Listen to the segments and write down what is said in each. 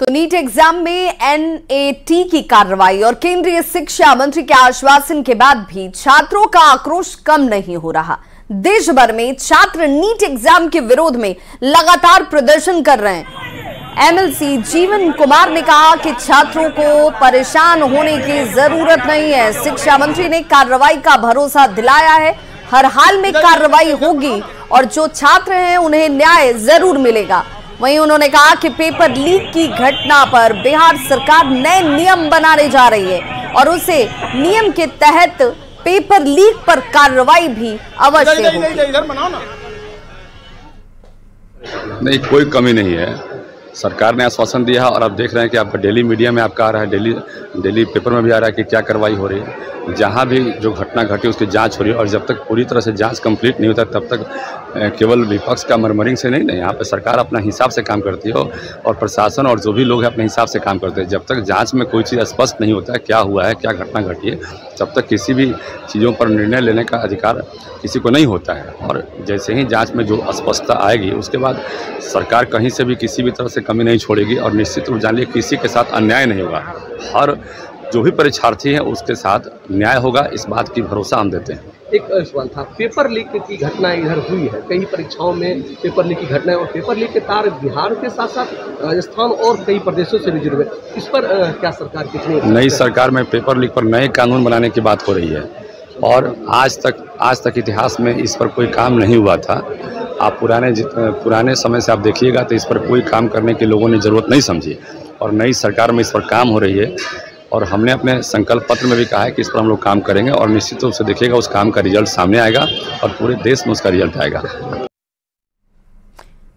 तो NEET exam में NAT की कार्रवाई और केंद्रीय शिक्षा मंत्री के आश्वासन के बाद भी छात्रों का आक्रोश कम नहीं हो रहा। देश भर में छात्र नीट एग्जाम के विरोध में लगातार प्रदर्शन कर रहे हैं। एमएलसी जीवन कुमार ने कहा कि छात्रों को परेशान होने की जरूरत नहीं है। शिक्षा मंत्री ने कार्रवाई का भरोसा दिलाया है। हर हाल में कार्रवाई होगी और जो छात्र हैं उन्हें न्याय जरूर मिलेगा। वहीं उन्होंने कहा कि पेपर लीक की घटना पर बिहार सरकार नए नियम बनाने जा रही है और उसे नियम के तहत पेपर लीक पर कार्रवाई भी अवश्य होगी। नहीं, कोई कमी नहीं है। सरकार ने आश्वासन दिया और आप देख रहे हैं कि आपका डेली मीडिया में आपका आ रहा है, डेली पेपर में भी आ रहा है कि क्या कार्रवाई हो रही है। जहाँ भी जो घटना घटी उसकी जांच हो रही है और जब तक पूरी तरह से जांच कंप्लीट नहीं होता तब तक केवल विपक्ष का मरमरिंग से नहीं, यहाँ पे सरकार अपना हिसाब से काम करती है और प्रशासन और जो भी लोग हैं अपने हिसाब से काम करते हैं। जब तक जांच में कोई चीज़ स्पष्ट नहीं होता है क्या हुआ है, क्या घटना घटी है, तब तक किसी भी चीज़ों पर निर्णय लेने का अधिकार किसी को नहीं होता है। और जैसे ही जाँच में जो स्पष्टता आएगी उसके बाद सरकार कहीं से भी किसी भी तरह से कमी नहीं छोड़ेगी और निश्चित रूप जानिए किसी के साथ अन्याय नहीं होगा। हर जो भी परीक्षार्थी है उसके साथ न्याय होगा, इस बात की भरोसा हम देते हैं। एक सवाल था, पेपर लीक की घटना इधर हुई है, कई परीक्षाओं में पेपर लीक की घटना है और पेपर लीक के तार बिहार के साथ साथ राजस्थान और कई प्रदेशों से भी जुड़े हुए। इस पर क्या सरकार कितनी नई सरकार में पेपर लीक पर नए कानून बनाने की बात हो रही है और आज तक इतिहास में इस पर कोई काम नहीं हुआ था। आप पुराने समय से आप देखिएगा तो इस पर कोई काम करने की लोगों ने ज़रूरत नहीं समझी और नई सरकार में इस पर काम हो रही है और हमने अपने संकल्प पत्र में भी कहा है कि इस पर हम लोग काम करेंगे और निश्चित रूप से देखिएगा उस काम का रिजल्ट सामने आएगा और पूरे देश में उसका रिजल्ट आएगा।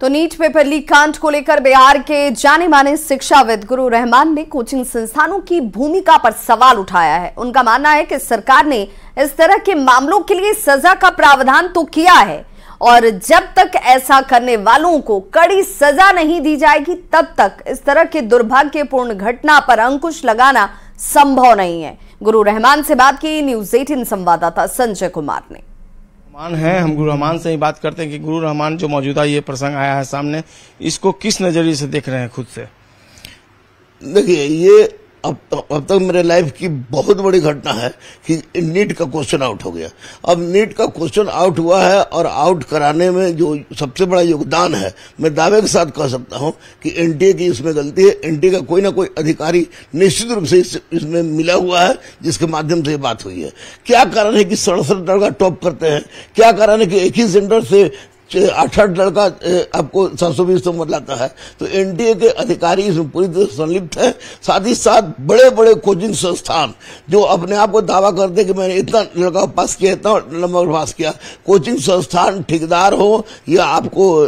तो नीट पेपर लीक कांड को लेकर बिहार के जाने माने शिक्षाविद गुरु रहमान ने कोचिंग संस्थानों की भूमिका पर सवाल उठाया है। उनका मानना है कि सरकार ने इस तरह के मामलों के लिए सजा का प्रावधान तो किया है और जब तक ऐसा करने वालों को कड़ी सजा नहीं दी जाएगी तब तक इस तरह के दुर्भाग्यपूर्ण घटना पर अंकुश लगाना संभव नहीं है। गुरु रहमान से बात की न्यूज़ 18 संवाददाता संजय कुमार ने। हम गुरु रहमान से ही बात करते हैं कि गुरु रहमान जो मौजूदा ये प्रसंग आया है सामने, इसको किस नजरिए से देख रहे हैं खुद से? देखिए, ये अब तक मेरे लाइफ की बहुत बड़ी घटना है कि नीट का क्वेश्चन आउट हो गया। अब नीट का क्वेश्चन आउट हुआ है और आउट कराने में जो सबसे बड़ा योगदान है, मैं दावे के साथ कह सकता हूं कि एनटीए की इसमें गलती है। एनटीए का कोई ना कोई अधिकारी निश्चित रूप से इसमें मिला हुआ है जिसके माध्यम से ये बात हुई है। क्या कारण है कि 67 लड़का टॉप करते हैं? क्या कारण है कि एक ही सेंटर से 8 लड़का आपको 720 नंबर लाता है? तो एनटीए के अधिकारी इसमें पूरी तरह संलिप्त है। साथ ही साथ बड़े बड़े कोचिंग संस्थान जो अपने आप को दावा करते हैं कि मैंने इतना लड़का पास किया, इतना नंबर पास किया, कोचिंग संस्थान ठेकेदार हो या आपको